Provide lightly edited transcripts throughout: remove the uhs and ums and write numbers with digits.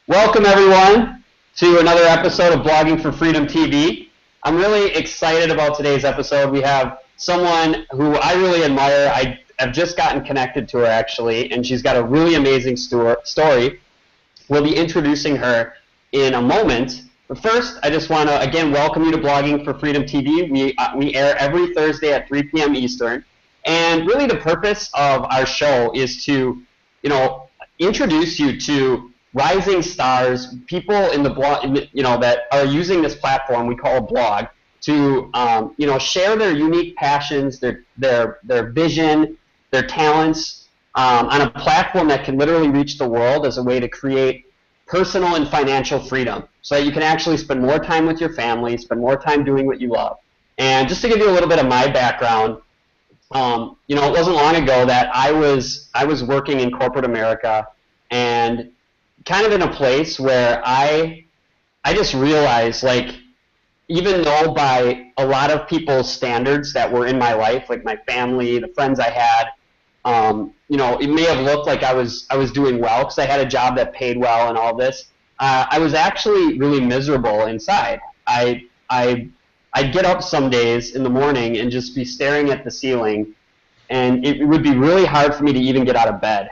Welcome, everyone, to another episode of Blogging for Freedom TV. I'm really excited about today's episode. We have someone who I really admire. I've just gotten connected to her, actually, and she's got a really amazing story. We'll be introducing her in a moment. But first, I just want to, again, welcome you to Blogging for Freedom TV. We air every Thursday at 3 p.m. Eastern. And really the purpose of our show is to, introduce you to rising stars, people in the blog, that are using this platform we call a blog to, share their unique passions, their vision, their talents on a platform that can literally reach the world as a way to create personal and financial freedom, so that you can actually spend more time with your family, spend more time doing what you love. And just to give you a little bit of my background, it wasn't long ago that I was working in corporate America, and kind of in a place where I just realized, like, even though by a lot of people's standards that were in my life, like my family, the friends I had, it may have looked like I was doing well because I had a job that paid well and all this. I was actually really miserable inside. I'd get up some days in the morning and just be staring at the ceiling, and it would be really hard for me to even get out of bed.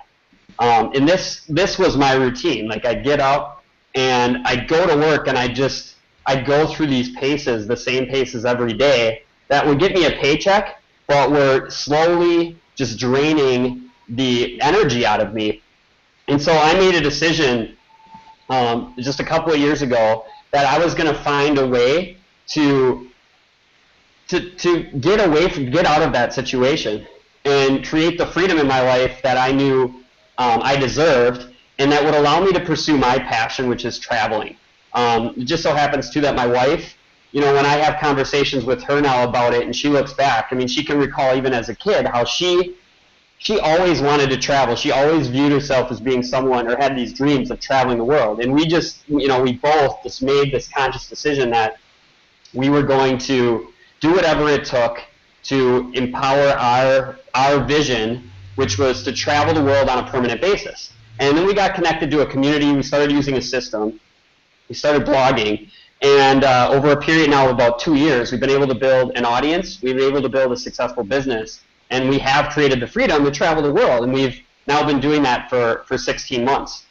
And this was my routine. Like, I'd get up and I'd go to work, and I'd go through these paces, the same paces every day, that would get me a paycheck, but were slowly just draining the energy out of me. And so I made a decision just a couple of years ago that I was going to find a way to get out of that situation and create the freedom in my life that I knew I deserved, and that would allow me to pursue my passion, which is traveling. It just so happens too that my wife, when I have conversations with her now about it, and she looks back, she can recall even as a kid how she always wanted to travel. She always viewed herself as being someone, or had these dreams of traveling the world. And we both just made this conscious decision that we were going to do whatever it took to empower our vision, which was to travel the world on a permanent basis. And then we got connected to a community. We started using a system. We started blogging. And over a period now of about 2 years, we've been able to build an audience. We've been able to build a successful business. And we have created the freedom to travel the world. And we've now been doing that for 16 months.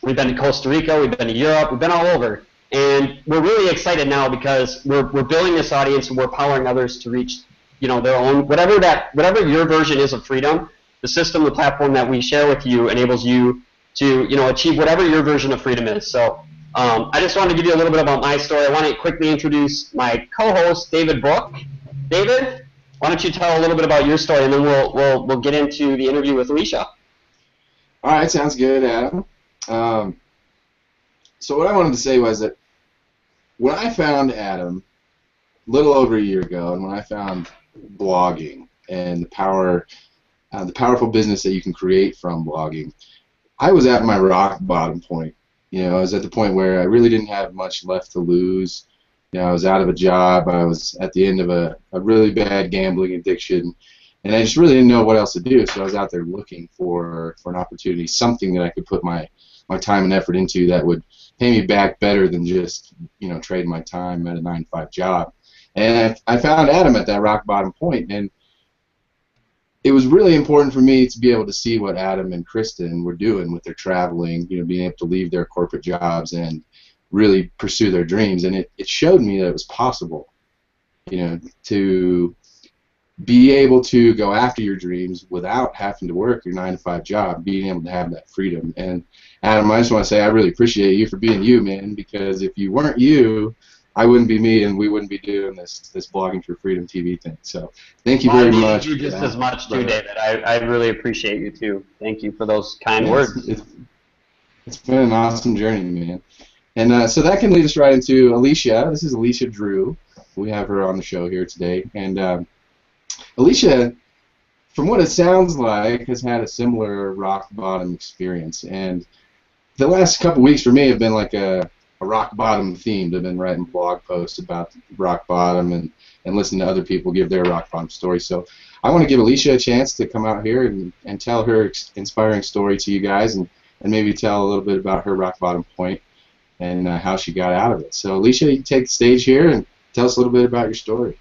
We've been to Costa Rica. We've been to Europe. We've been all over. And we're really excited now because we're building this audience, and we're empowering others to reach their own, whatever your version is of freedom. The system, the platform that we share with you enables you to achieve whatever your version of freedom is. So I just wanted to give you a little bit about my story. I want to quickly introduce my co-host, David Book. David, why don't you tell a little bit about your story, and then we'll get into the interview with Alesha. All right, sounds good, Adam. So what I wanted to say was that when I found Adam a little over a year ago, and when I found blogging and the powerful business that you can create from blogging, I was at my rock bottom point. I was at the point where I really didn't have much left to lose. I was out of a job. I was at the end of a really bad gambling addiction, and I just really didn't know what else to do. So I was out there looking for an opportunity, something that I could put my time and effort into that would pay me back better than just trading my time at a 9-to-5 job. And I found Adam at that rock bottom point, and it was really important for me to be able to see what Adam and Kristen were doing with their traveling, being able to leave their corporate jobs and really pursue their dreams. And it showed me that it was possible, to be able to go after your dreams without having to work your 9-to-5 job, being able to have that freedom. And Adam, I just want to say I really appreciate you for being you, man, because if you weren't you, I wouldn't be me, and we wouldn't be doing this Blogging for Freedom TV thing. So thank you very much. You just as much too, David. I really appreciate you too. Thank you for those kind words. It's been an awesome journey, man. And so that can lead us right into Alesha. This is Alesha Drew. We have her on the show here today. And Alesha, from what it sounds like, has had a similar rock bottom experience. And the last couple weeks for me have been like a rock bottom themed. I've been writing blog posts about rock bottom and listening to other people give their rock bottom story. So I want to give Alesha a chance to come out here and tell her inspiring story to you guys and and maybe tell a little bit about her rock bottom point and how she got out of it. So, Alesha, you can take the stage here and tell us a little bit about your story.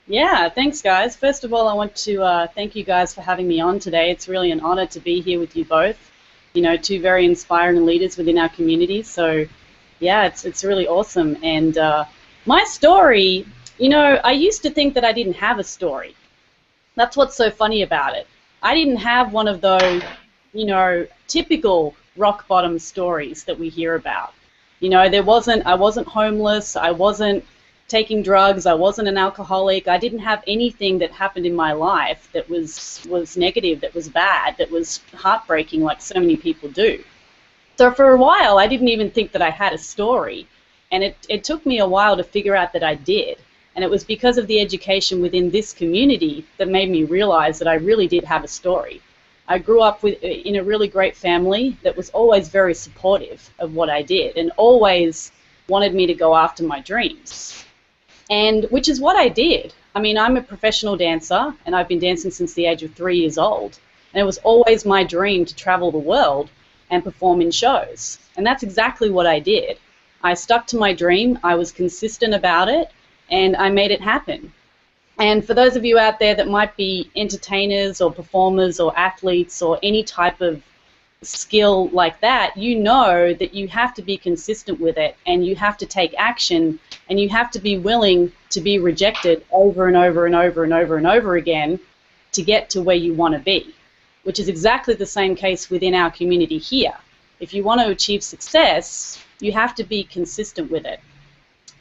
Yeah, thanks, guys. First of all, I want to thank you guys for having me on today. It's really an honor to be here with you both. You know, two very inspiring leaders within our community. So, yeah, it's really awesome. And my story, you know, I used to think that I didn't have a story. That's what's so funny about it. I didn't have one of those, you know, typical rock bottom stories that we hear about. You know, I wasn't homeless, I wasn't taking drugs, I wasn't an alcoholic, I didn't have anything that happened in my life that was negative, that was bad, that was heartbreaking like so many people do. So for a while, I didn't even think that I had a story, and it took me a while to figure out that I did. And it was because of the education within this community that made me realize that I really did have a story. I grew up in a really great family that was always very supportive of what I did and always wanted me to go after my dreams. And which is what I did. I mean, I'm a professional dancer, and I've been dancing since the age of 3 years old. And it was always my dream to travel the world and perform in shows. And that's exactly what I did. I stuck to my dream, I was consistent about it, and I made it happen. And for those of you out there that might be entertainers or performers or athletes or any type of skill like that, you know that you have to be consistent with it, and you have to take action, and you have to be willing to be rejected over and over and over and over and over again to get to where you want to be, which is exactly the same case within our community here. If you want to achieve success, you have to be consistent with it.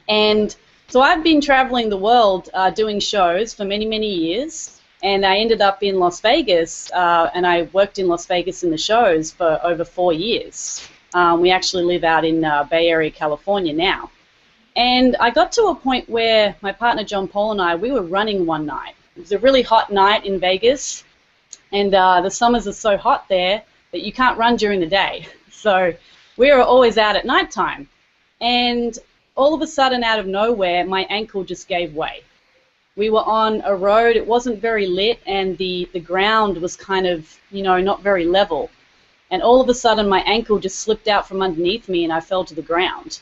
And so I've been traveling the world doing shows for many, many years, and I ended up in Las Vegas, and I worked in Las Vegas in the shows for over 4 years. We actually live out in Bay Area, California now. And I got to a point where my partner John Paul and I, we were running one night. It was a really hot night in Vegas, and the summers are so hot there that you can't run during the day. So we were always out at nighttime. And all of a sudden, out of nowhere, my ankle just gave way. We were on a road, it wasn't very lit, and the ground was kind of, you know, not very level. And all of a sudden, my ankle just slipped out from underneath me, and I fell to the ground.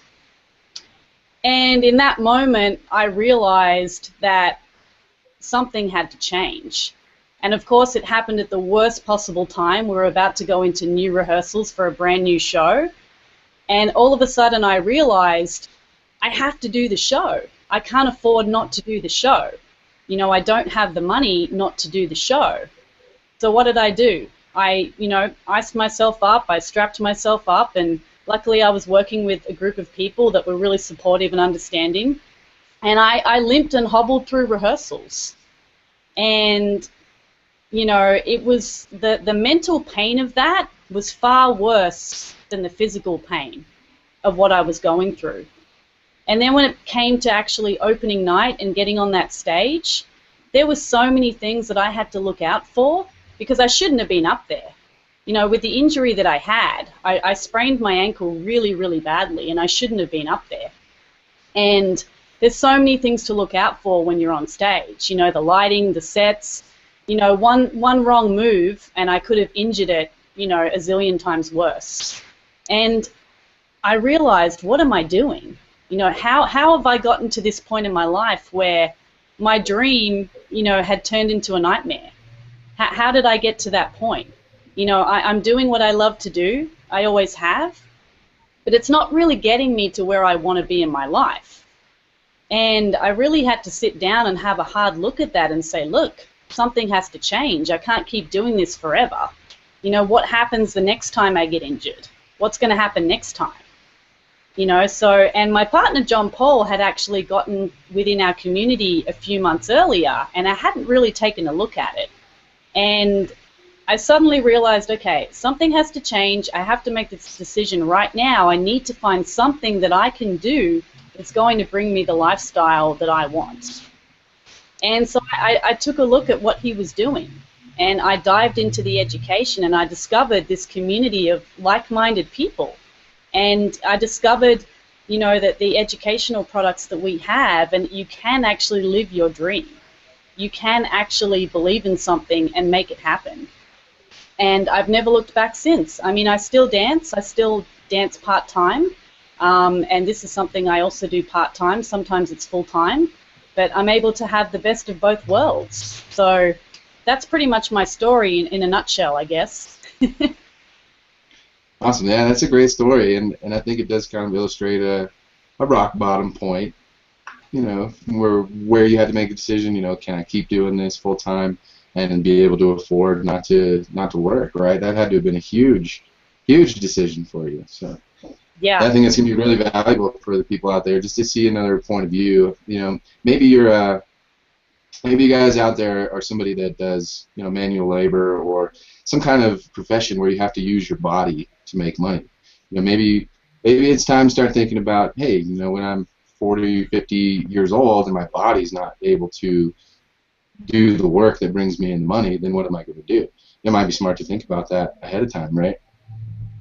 And in that moment, I realized that something had to change. And of course, it happened at the worst possible time. We were about to go into new rehearsals for a brand new show. And all of a sudden, I realized I have to do the show. I can't afford not to do the show. You know, I don't have the money not to do the show. So what did I do? I, you know, iced myself up, I strapped myself up, and luckily I was working with a group of people that were really supportive and understanding. And I limped and hobbled through rehearsals. And, you know, it was the mental pain of that was far worse than the physical pain of what I was going through. And then when it came to actually opening night and getting on that stage, there were so many things that I had to look out for because I shouldn't have been up there. You know, with the injury that I had, I sprained my ankle really, really badly, and I shouldn't have been up there. And there's so many things to look out for when you're on stage. You know, the lighting, the sets, you know, one wrong move and I could have injured it, you know, a zillion times worse. And I realized, what am I doing? You know, how have I gotten to this point in my life where my dream, you know, had turned into a nightmare? How did I get to that point? You know, I'm doing what I love to do. I always have. But it's not really getting me to where I want to be in my life. And I really had to sit down and have a hard look at that and say, look, something has to change. I can't keep doing this forever. You know, what happens the next time I get injured? What's going to happen next time? You know, so, and my partner John Paul had actually gotten within our community a few months earlier, and I hadn't really taken a look at it. And I suddenly realized, okay, something has to change. I have to make this decision right now. I need to find something that I can do that's going to bring me the lifestyle that I want. And so I took a look at what he was doing, and I dived into the education, and I discovered this community of like-minded people. And I discovered, you know, that the educational products that we have, and you can actually live your dream. You can actually believe in something and make it happen. and I've never looked back since. I mean, I still dance. I still dance part-time, and this is something I also do part-time. Sometimes it's full-time, but I'm able to have the best of both worlds. So that's pretty much my story in a nutshell, I guess. Awesome, yeah, that's a great story, and I think it does kind of illustrate a rock bottom point, you know, where you had to make a decision, you know, can I keep doing this full time and be able to afford not to work, right? That had to have been a huge decision for you. So Yeah. I think it's gonna be really valuable for the people out there just to see another point of view. You know, maybe maybe you guys out there are somebody that does, you know, manual labor or some kind of profession where you have to use your body to make money. You know, maybe it's time to start thinking about, hey, you know, when I'm 40, 50 years old and my body's not able to do the work that brings me in the money, then what am I going to do? It might be smart to think about that ahead of time, right?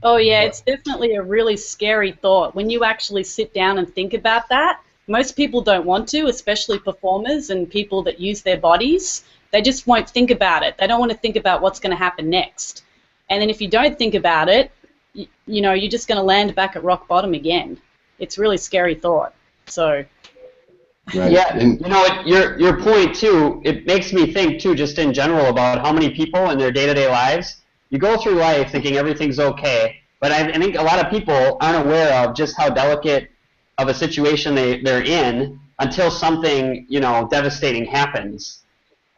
Oh yeah, it's definitely a really scary thought. When you actually sit down and think about that, most people don't want to, especially performers and people that use their bodies. They just won't think about it. They don't want to think about what's going to happen next. And then if you don't think about it, you know, you're just going to land back at rock bottom again. It's a really scary thought. So. Right. Yeah, you know, your point too, it makes me think too, just in general, about how many people in their day-to-day lives, you go through life thinking everything's okay, but I think a lot of people aren't aware of just how delicate of a situation they're in until something, you know, devastating happens.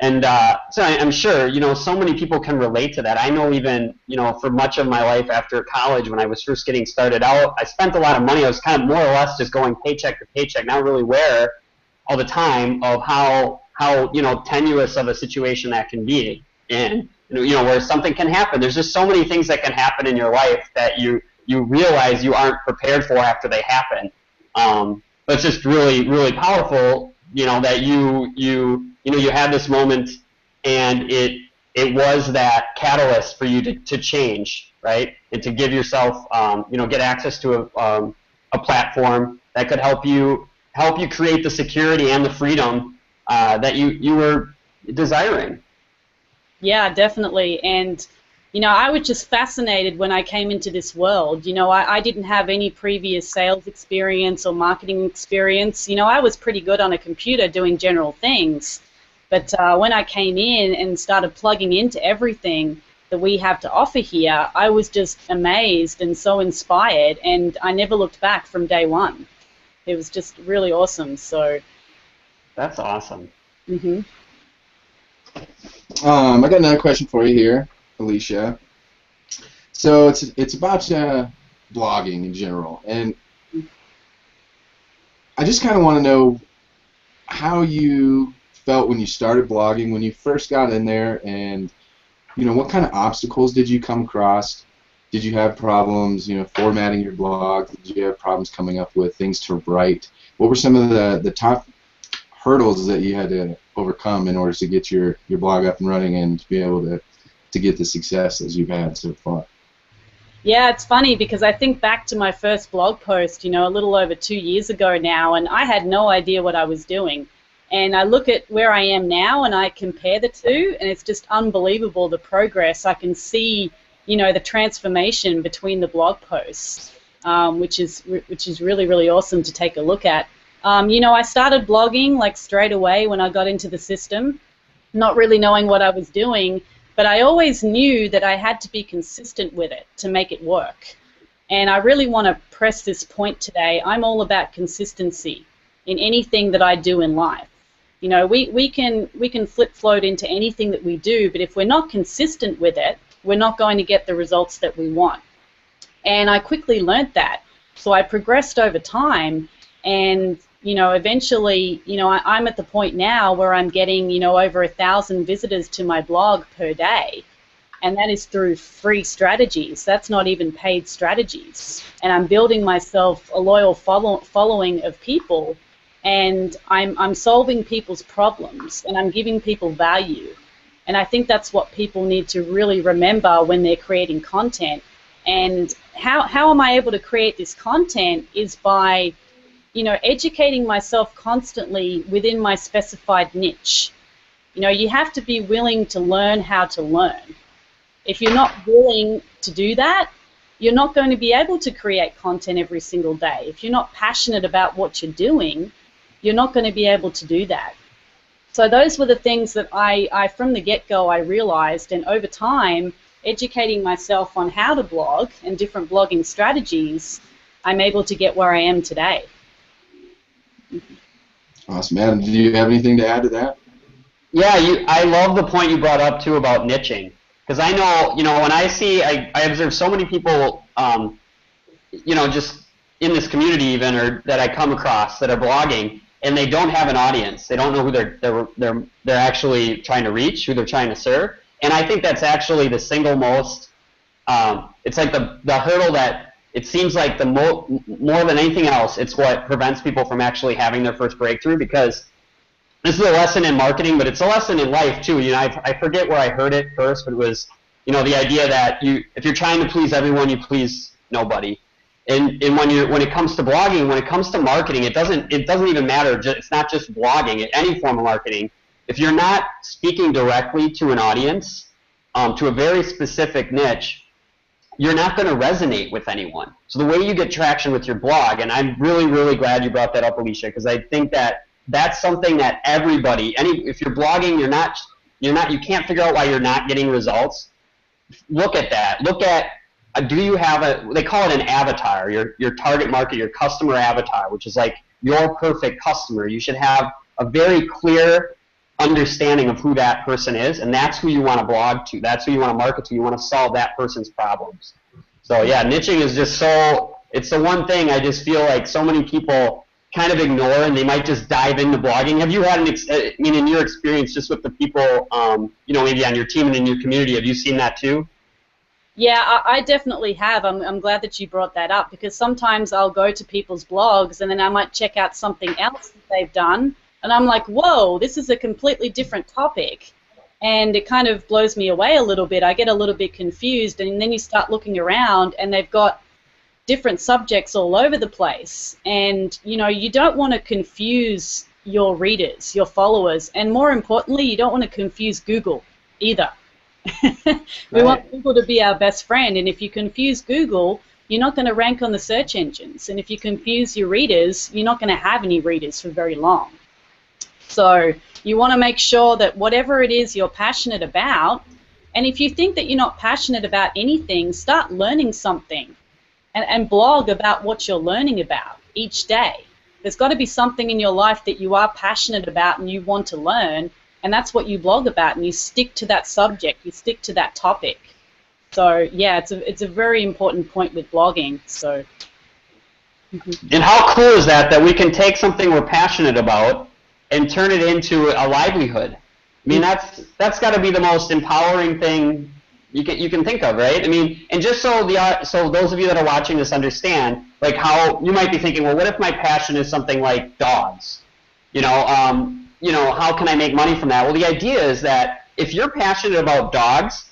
And so I'm sure, you know, so many people can relate to that. I know even, you know, for much of my life after college, when I was first getting started out, I spent a lot of money. I was kind of more or less just going paycheck to paycheck, not really aware all the time of how you know, tenuous of a situation that can be, and you know, where something can happen. There's just so many things that can happen in your life that you realize you aren't prepared for after they happen. But it's just really powerful, you know, that you know, you had this moment, and it was that catalyst for you to change, right, and to give yourself, you know, get access to a platform that could help you create the security and the freedom that you were desiring. Yeah, definitely. And, you know, I was just fascinated when I came into this world. You know, I didn't have any previous sales experience or marketing experience. You know, I was pretty good on a computer doing general things. But when I came in and started plugging into everything that we have to offer here, I was just amazed and so inspired, and I never looked back from day one. It was just really awesome. So that's awesome. Mm-hmm. I got another question for you here, Alesha. So it's about blogging in general, and I just kind of want to know how you felt when you started blogging, when you first got in there, and you know, what kind of obstacles did you come across? Did you have problems, you know, formatting your blog? Did you have problems coming up with things to write? What were some of the top hurdles that you had to overcome in order to get your blog up and running and to be able to get the success as you've had so far? Yeah, it's funny because I think back to my first blog post, you know, a little over 2 years ago now, and I had no idea what I was doing. And I look at where I am now and I compare the two, and it's just unbelievable, the progress. I can see, you know, the transformation between the blog posts, which is really awesome to take a look at. You know, I started blogging like straight away when I got into the system, not really knowing what I was doing, but I always knew that I had to be consistent with it to make it work. And I really want to press this point today. I'm all about consistency in anything that I do in life. You know, we can flip-float into anything that we do, but if we're not consistent with it, we're not going to get the results that we want. And I quickly learned that. So I progressed over time, and, you know, eventually, you know, I'm at the point now where I'm getting, you know, over 1,000 visitors to my blog per day. And that is through free strategies. That's not even paid strategies. And I'm building myself a loyal following of people, and I'm solving people's problems, and I'm giving people value. And I think that's what people need to really remember when they're creating content. And how am I able to create this content is by, you know, educating myself constantly within my specified niche. You know, you have to be willing to learn how to learn. If you're not willing to do that, you're not going to be able to create content every single day. If you're not passionate about what you're doing, you're not going to be able to do that. So those were the things that I from the get-go, I realized, and over time, educating myself on how to blog and different blogging strategies, I'm able to get where I am today. Awesome. Adam, do you have anything to add to that? Yeah, I love the point you brought up, too, about niching. Because I know, when I observe so many people, just in this community even, or that I come across that are blogging, and they don't have an audience. They don't know who they're actually trying to reach, who they're trying to serve. And I think that's actually the single most, it's like the hurdle that it seems like more than anything else, it's what prevents people from actually having their first breakthrough, because this is a lesson in marketing, but it's a lesson in life too. I forget where I heard it first, but it was, the idea that if you're trying to please everyone, you please nobody. And when it comes to blogging, when it comes to marketing, it doesn't even matter. It's not just blogging. Any form of marketing, if you're not speaking directly to an audience, to a very specific niche, you're not going to resonate with anyone. So the way you get traction with your blog, and I'm really, really glad you brought that up, Alesha, because I think that that's something that everybody, if you're blogging, you can't figure out why you're not getting results. Look at that. Look at, do you have they call it an avatar, your target market, your customer avatar, which is like your perfect customer. You should have a very clear understanding of who that person is, and that's who you want to blog to. That's who you want to market to. You want to solve that person's problems. So yeah, niching is just it's the one thing I just feel like so many people kind of ignore, and they might just dive into blogging. Have you had in your experience, just with the people, maybe on your team and in your community, have you seen that too? Yeah, I definitely have. I'm glad that you brought that up, because sometimes I'll go to people's blogs and then I might check out something else that they've done, and I'm like, whoa, this is a completely different topic. And it kind of blows me away a little bit. I get a little bit confused, and then you start looking around and they've got different subjects all over the place. And, you don't want to confuse your readers, your followers, and more importantly, you don't want to confuse Google either. We want Google to be our best friend, and if you confuse Google, you're not going to rank on the search engines. And if you confuse your readers, you're not going to have any readers for very long. So you want to make sure that whatever it is you're passionate about, and if you think that you're not passionate about anything, start learning something and blog about what you're learning about each day. There's got to be something in your life that you are passionate about and you want to learn, and that's what you blog about, and you stick to that subject, you stick to that topic. So yeah, it's a very important point with blogging. So. And how cool is that we can take something we're passionate about and turn it into a livelihood? I mean, that's got to be the most empowering thing you can think of, right? I mean, and just so those of you that are watching this understand, like how you might be thinking, well, what if my passion is something like dogs? How can I make money from that? Well, the idea is that if you're passionate about dogs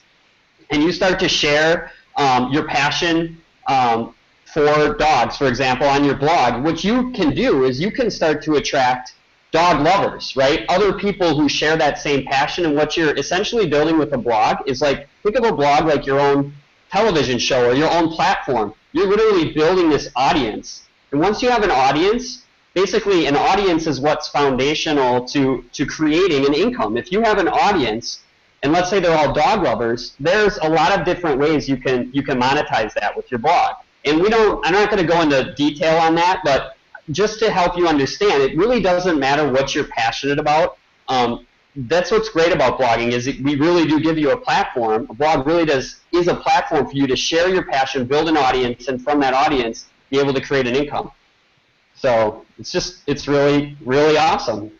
and you start to share your passion for dogs, for example, on your blog, what you can do is you can start to attract dog lovers, right? Other people who share that same passion. And what you're essentially building with a blog is like, think of a blog like your own television show or your own platform. You're literally building this audience. And once you have an audience, basically an audience is what's foundational to creating an income. If you have an audience, and let's say they're all dog lovers, there's a lot of different ways you can monetize that with your blog. And I'm not going to go into detail on that, but just to help you understand, it really doesn't matter what you're passionate about. That's what's great about blogging, is we really do give you a platform. A blog really is a platform for you to share your passion, build an audience, and from that audience, be able to create an income. So it's really, really awesome.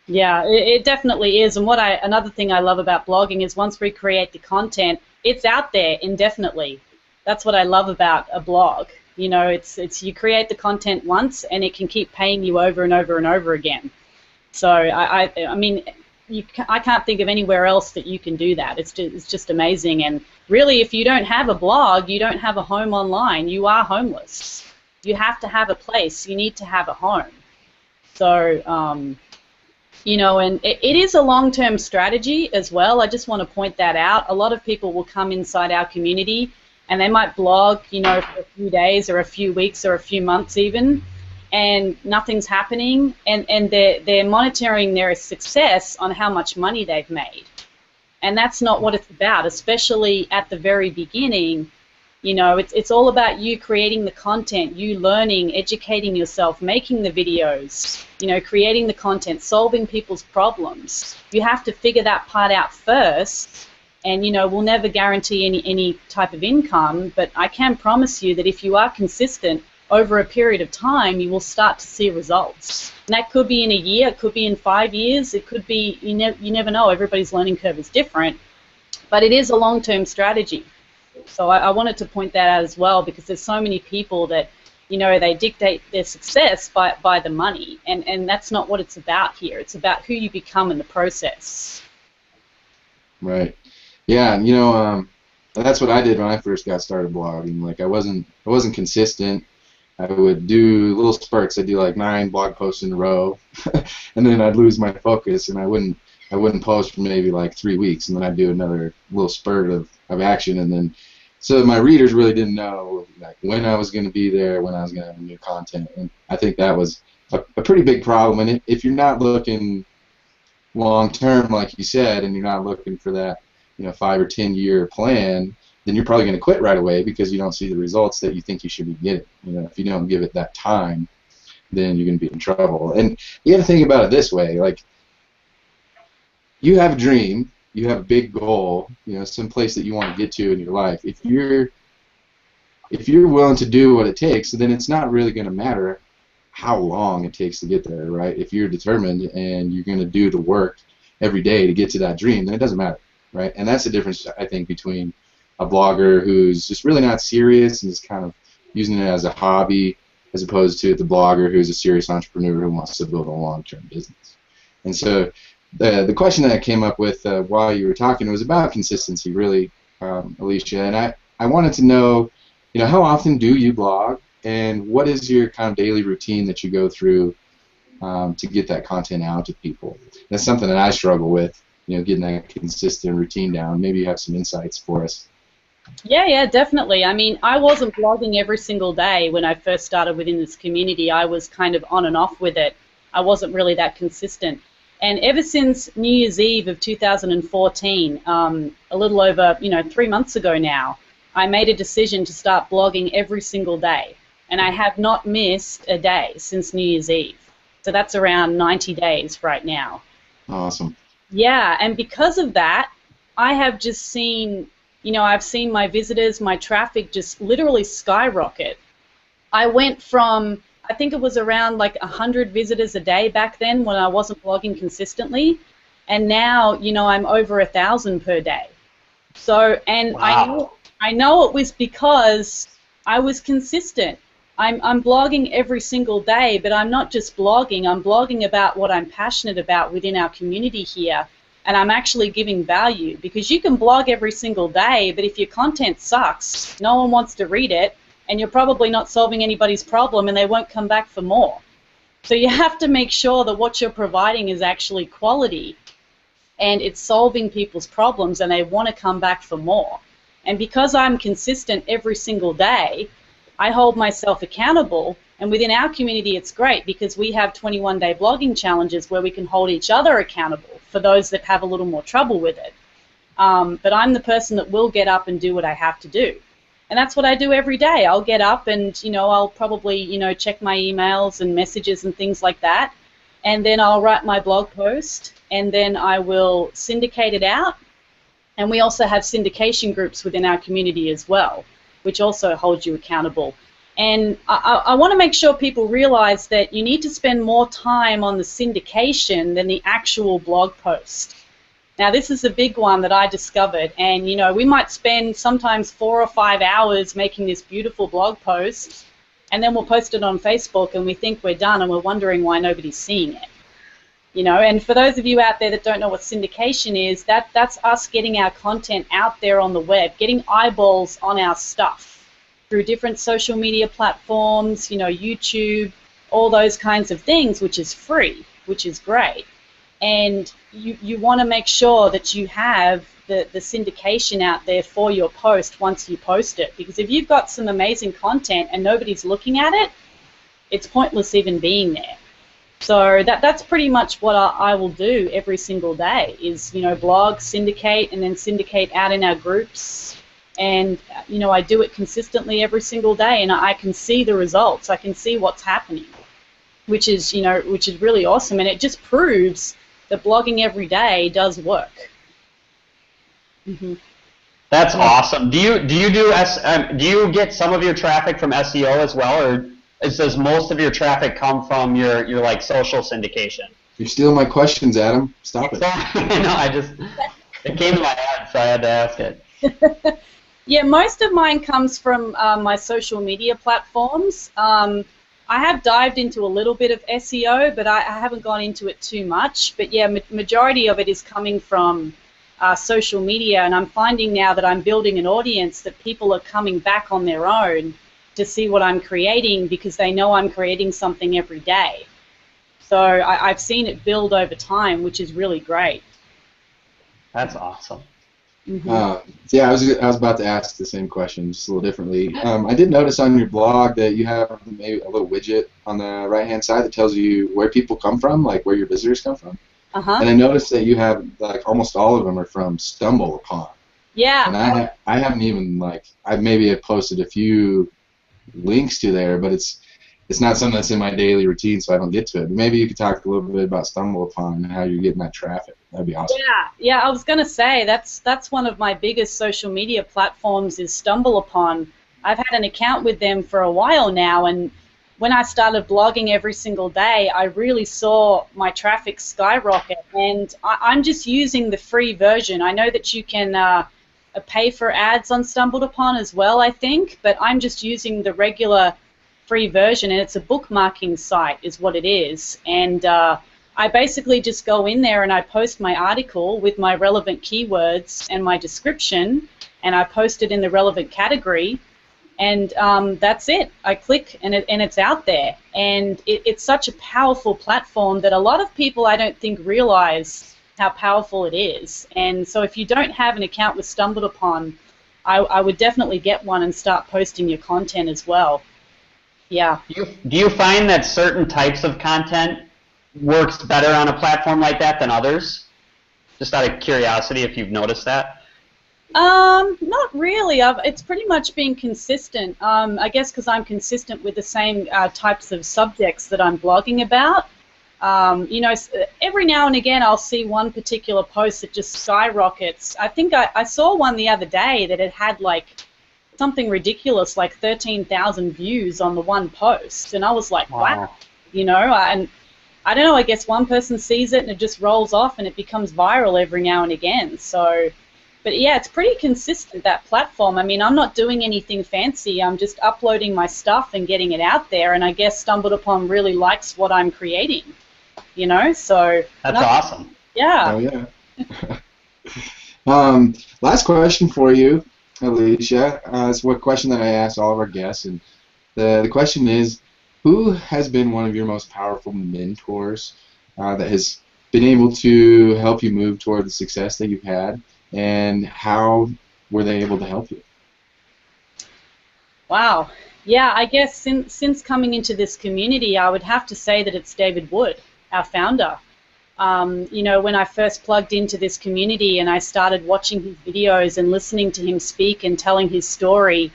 Yeah, it definitely is. And another thing I love about blogging is once we create the content, it's out there indefinitely. That's what I love about a blog. It's you create the content once, and it can keep paying you over and over and over again. So I mean, I can't think of anywhere else that you can do that. It's just amazing. And really, if you don't have a blog, you don't have a home online. You are homeless. You have to have a place. You need to have a home. So And it is a long-term strategy as well. I just want to point that out. A lot of people will come inside our community and they might blog, for a few days or a few weeks or a few months even, and nothing's happening, and they're monitoring their success on how much money they've made. And that's not what it's about, especially at the very beginning. It's all about you creating the content, you learning, educating yourself, making the videos, creating the content, solving people's problems. You have to figure that part out first, and, we'll never guarantee any type of income, but I can promise you that if you are consistent over a period of time, you will start to see results. And that could be in a year, it could be in 5 years, it could be, you never know, everybody's learning curve is different, but it is a long-term strategy. So I wanted to point that out as well, because there's so many people that, they dictate their success by the money, and that's not what it's about here. It's about who you become in the process. Right. Yeah, and that's what I did when I first got started blogging. Like I wasn't consistent. I would do little spurts. I'd do like 9 blog posts in a row, and then I'd lose my focus, and I wouldn't post for maybe like 3 weeks, and then I'd do another little spurt of action, and then so my readers really didn't know like when I was going to be there, when I was going to have new content, and I think that was a pretty big problem. And if you're not looking long term, like you said, and you're not looking for that 5 or 10 year plan, then you're probably going to quit right away because you don't see the results that you think you should be getting. If you don't give it that time, then you're going to be in trouble. And you got to think about it this way: like, you have a dream, you have a big goal, some place that you want to get to in your life. If you're willing to do what it takes, then it's not really going to matter how long it takes to get there, right? If you're determined and you're going to do the work every day to get to that dream, then it doesn't matter, right? And that's the difference, I think, between a blogger who's just really not serious and is kind of using it as a hobby, as opposed to the blogger who's a serious entrepreneur who wants to build a long-term business. And so the question that I came up with while you were talking was about consistency, really, Alesha. And I wanted to know, how often do you blog, and what is your kind of daily routine that you go through to get that content out to people? That's something that I struggle with, getting that consistent routine down. Maybe you have some insights for us. Yeah, definitely. I mean, I wasn't blogging every single day when I first started within this community. I was kind of on and off with it. I wasn't really that consistent. And ever since New Year's Eve of 2014, a little over 3 months ago now, I made a decision to start blogging every single day. And I have not missed a day since New Year's Eve. So that's around 90 days right now. Awesome. Yeah, and because of that, I have just seen, I've seen my visitors, my traffic just literally skyrocket. I went from, I think it was around like 100 visitors a day back then when I wasn't blogging consistently, and now, I'm over 1,000 per day. So, and wow. I know it was because I was consistent. I'm blogging every single day, but I'm not just blogging. I'm blogging about what I'm passionate about within our community here, and I'm actually giving value, because you can blog every single day, but if your content sucks, no one wants to read it, and you're probably not solving anybody's problem, and they won't come back for more. So you have to make sure that what you're providing is actually quality, and it's solving people's problems, and they want to come back for more. And because I'm consistent every single day, I hold myself accountable, and within our community it's great because we have 21-day blogging challenges where we can hold each other accountable for those that have a little more trouble with it. But I'm the person that will get up and do what I have to do. And that's what I do every day. I'll get up and, I'll probably, check my emails and messages and things like that, and then I'll write my blog post, and then I will syndicate it out. And we also have syndication groups within our community as well, which also holds you accountable. And I want to make sure people realize that you need to spend more time on the syndication than the actual blog post. Now, this is a big one that I discovered, and we might spend sometimes 4 or 5 hours making this beautiful blog post, and then we'll post it on Facebook, and we think we're done, and we're wondering why nobody's seeing it. And for those of you out there that don't know what syndication is, that's us getting our content out there on the web, getting eyeballs on our stuff through different social media platforms, YouTube, all those kinds of things, which is free, which is great. and you want to make sure that you have the syndication out there for your post once you post it, because if you've got some amazing content and nobody's looking at it, it's pointless even being there. So that's pretty much what I will do every single day is, blog, syndicate, and then syndicate out in our groups. And, I do it consistently every single day, and I can see the results. I can see what's happening, which is really awesome. And it just proves that blogging every day does work. Mm-hmm. That's awesome. Do you get some of your traffic from SEO as well, or does most of your traffic come from your like social syndication? You're stealing my questions, Adam. Stop it. No, it came to my head, so I had to ask it. Yeah, most of mine comes from my social media platforms. I have dived into a little bit of SEO, but I haven't gone into it too much. But yeah, majority of it is coming from social media, and I'm finding now that I'm building an audience that people are coming back on their own to see what I'm creating because they know I'm creating something every day. So I've seen it build over time, which is really great. That's awesome. Mm-hmm. Yeah, I was about to ask the same question, just a little differently. I did notice on your blog that you have maybe a little widget on the right-hand side that tells you where people come from, like where your visitors come from. Uh-huh. And I noticed that you have, like, almost all of them are from Stumble Upon. Yeah. And I haven't even, like, I maybe have posted a few links to there, but it's not something that's in my daily routine, so I don't get to it. Maybe you could talk a little bit about Stumble Upon and how you're getting that traffic. That'd be awesome. Yeah. I was gonna say that's one of my biggest social media platforms is Stumble Upon. I've had an account with them for a while now, and when I started blogging every single day, I really saw my traffic skyrocket. And I'm just using the free version. I know that you can pay for ads on Stumbled Upon as well, I think, but I'm just using the regular free version, and it's a bookmarking site is what it is. And I basically just go in there and I post my article with my relevant keywords and my description, and I post it in the relevant category, and that's it. I click and it's out there. And it's such a powerful platform that a lot of people I don't think realize how powerful it is. And so if you don't have an account with Stumbled Upon, I would definitely get one and start posting your content as well. Yeah. Do you find that certain types of content works better on a platform like that than others? Just out of curiosity, if you've noticed that. Not really. It's pretty much been consistent. I guess because I'm consistent with the same types of subjects that I'm blogging about. Every now and again I'll see one particular post that just skyrockets. I think I saw one the other day that it had like something ridiculous, like 13,000 views on the one post, and I was like, wow. And I don't know, I guess one person sees it and it just rolls off and it becomes viral every now and again. So, but yeah, it's pretty consistent, that platform. I mean, I'm not doing anything fancy. I'm just uploading my stuff and getting it out there, and I guess Stumbled Upon really likes what I'm creating, so. That's awesome. Yeah. Oh, yeah. Last question for you, Alesha. It's a question that I ask all of our guests, and the question is, who has been one of your most powerful mentors that has been able to help you move toward the success that you've had, and how were they able to help you? Wow. Yeah, I guess since coming into this community, I would have to say that it's David Wood, our founder. When I first plugged into this community and I started watching his videos and listening to him speak and telling his story,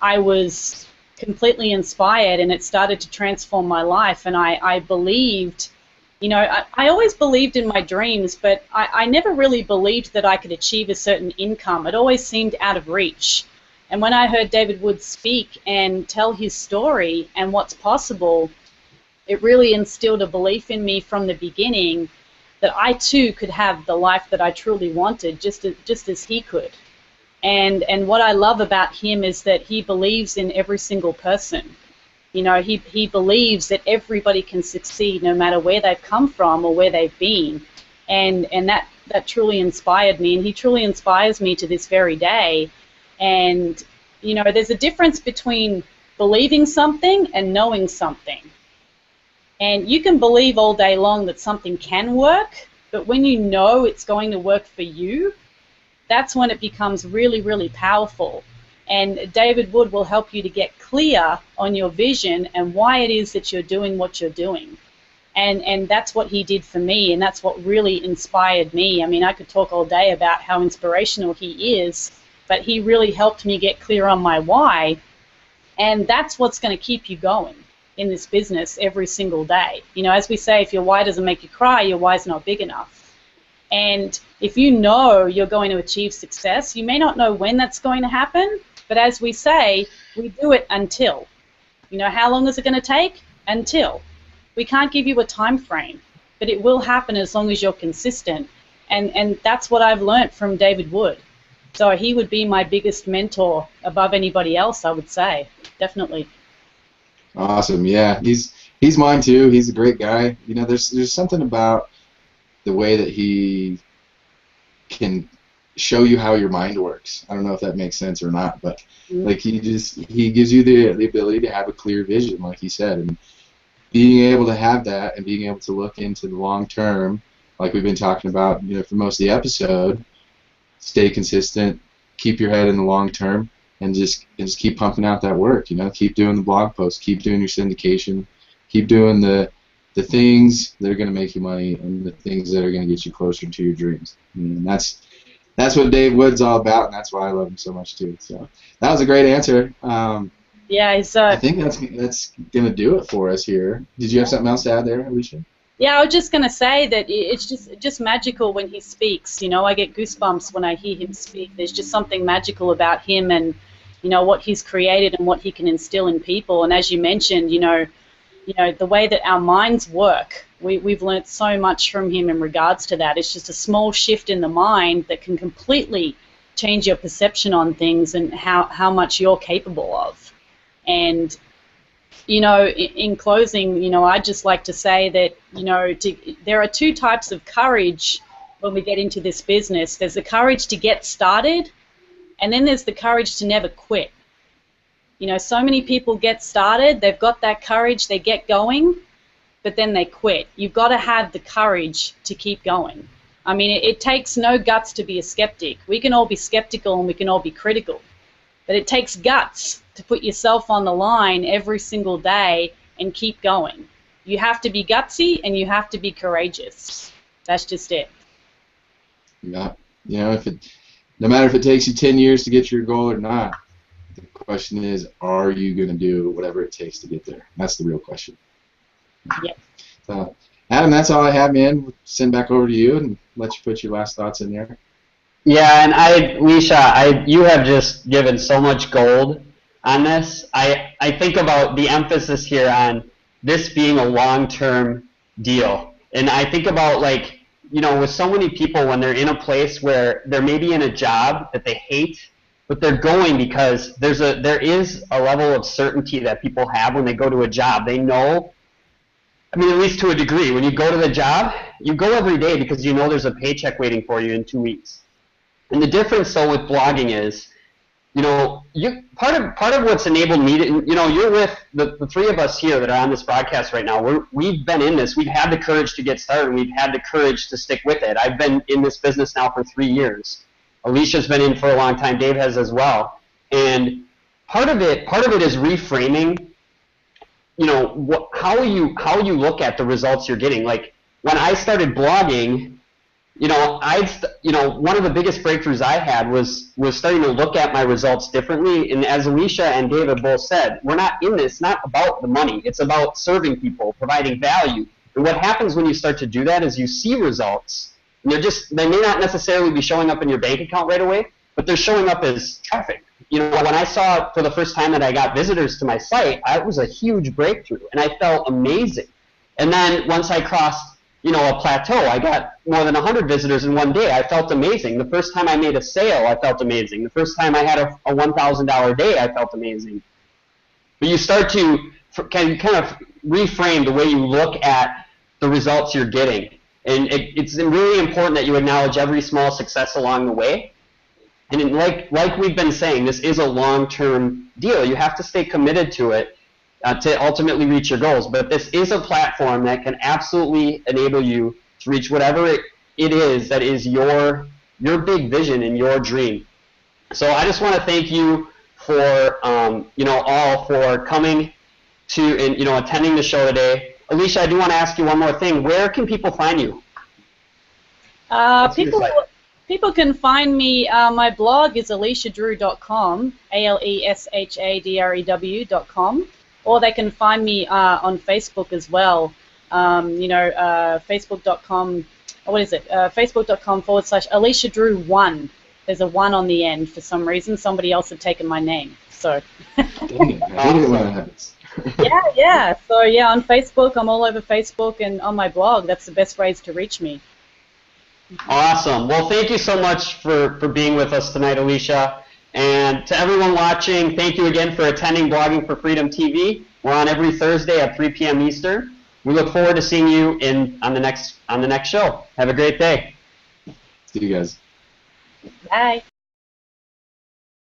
I was completely inspired, and it started to transform my life. And I believed, I always believed in my dreams, but I never really believed that I could achieve a certain income. It always seemed out of reach. And when I heard David Wood speak and tell his story and what's possible, it really instilled a belief in me from the beginning that I too could have the life that I truly wanted, just as he could. And what I love about him is that he believes in every single person. He believes that everybody can succeed no matter where they've come from or where they've been. And that truly inspired me, and he truly inspires me to this very day. And, there's a difference between believing something and knowing something. And you can believe all day long that something can work, but when you know it's going to work for you, that's when it becomes really, really powerful. And David Wood will help you to get clear on your vision and why it is that you're doing what you're doing. And that's what he did for me, and that's what really inspired me. I mean, I could talk all day about how inspirational he is, but he really helped me get clear on my why, and that's what's going to keep you going in this business every single day. You know, as we say, if your why doesn't make you cry, your why's not big enough. And if you know you're going to achieve success, you may not know when that's going to happen, but as we say, we do it until. You know, how long is it going to take? Until. We can't give you a time frame, but it will happen as long as you're consistent. And that's what I've learned from David Wood. So he would be my biggest mentor above anybody else, I would say. Definitely. Awesome. Yeah, he's mine too. He's a great guy. You know, there's something about the way that he can show you how your mind works. I don't know if that makes sense or not, but like he gives you the ability to have a clear vision, like he said, and being able to have that and being able to look into the long term, like we've been talking about, you know, for most of the episode, stay consistent, keep your head in the long term, and just keep pumping out that work. You know, keep doing the blog posts, keep doing your syndication, keep doing the things that are going to make you money and the things that are going to get you closer to your dreams. And that's what Dave Wood's all about, and that's why I love him so much too. So that was a great answer. Yeah, he's, I think that's going to do it for us here. Did you have something else to add there, Alesha? Yeah, I was just going to say that it's just magical when he speaks. You know, I get goosebumps when I hear him speak. There's just something magical about him and, you know, what he's created and what he can instill in people. And as you mentioned, you know, the way that our minds work, we've learnt so much from him in regards to that. It's just a small shift in the mind that can completely change your perception on things and how much you're capable of. And, you know, in closing, you know, I'd just like to say that, you know, there are two types of courage when we get into this business. There's the courage to get started, and then there's the courage to never quit. You know, so many people get started, they've got that courage, they get going, but then they quit. You've got to have the courage to keep going. I mean, it takes no guts to be a skeptic. We can all be skeptical and we can all be critical, but it takes guts to put yourself on the line every single day and keep going. You have to be gutsy and you have to be courageous. That's just it. Yeah. You know, no matter if it takes you 10 years to get your goal or not, the question is, are you going to do whatever it takes to get there? That's the real question. Yep. So, Adam, that's all I have, man. We'll send back over to you and let you put your last thoughts in there. Yeah, and Alesha, you have just given so much gold on this. I think about the emphasis here on this being a long-term deal. And I think about, like, you know, with so many people when they're in a place where they're maybe in a job that they hate, but they're going because there is a level of certainty that people have when they go to a job. They know, I mean, at least to a degree, when you go to the job, you go every day because you know there's a paycheck waiting for you in 2 weeks. And the difference, though, with blogging is, you know, part of what's enabled me to, you know, you're with the three of us here that are on this broadcast right now. We've been in this. We've had the courage to get started. And we've had the courage to stick with it. I've been in this business now for 3 years. Alesha's been in for a long time. Dave has as well. And part of it is reframing, you know, how you look at the results you're getting. Like when I started blogging, you know, one of the biggest breakthroughs I had was starting to look at my results differently. And as Alesha and David both said, we're not in this, not about the money. It's about serving people, providing value. And what happens when you start to do that is you see results. And they may not necessarily be showing up in your bank account right away, but they're showing up as traffic. You know, when I saw for the first time that I got visitors to my site, it was a huge breakthrough, and I felt amazing. And then once I crossed, you know, a plateau, I got more than 100 visitors in one day. I felt amazing. The first time I made a sale, I felt amazing. The first time I had a $1,000 day, I felt amazing. But you start to kind of reframe the way you look at the results you're getting. And it's really important that you acknowledge every small success along the way. And like we've been saying, this is a long-term deal. You have to stay committed to it. to ultimately reach your goals. But this is a platform that can absolutely enable you to reach whatever it is that is your big vision and your dream. So I just want to thank you for all for coming to and attending the show today. Alesha, I do want to ask you one more thing. Where can people find you? People can find me. My blog is aleshadrew.com, ALESHADREW.com, or they can find me on Facebook as well. Facebook.com. What is it? Facebook.com/AleshaDrew1. There's a 1 on the end for some reason. Somebody else had taken my name. So. Dang it, I hate it when that happens. Yeah. So yeah, on Facebook, I'm all over Facebook, and on my blog, that's the best ways to reach me. Awesome. Well, thank you so much for being with us tonight, Alesha. And to everyone watching, thank you again for attending Blogging for Freedom TV. We're on every Thursday at 3 p.m. Eastern. We look forward to seeing you on the next show. Have a great day. See you guys. Bye.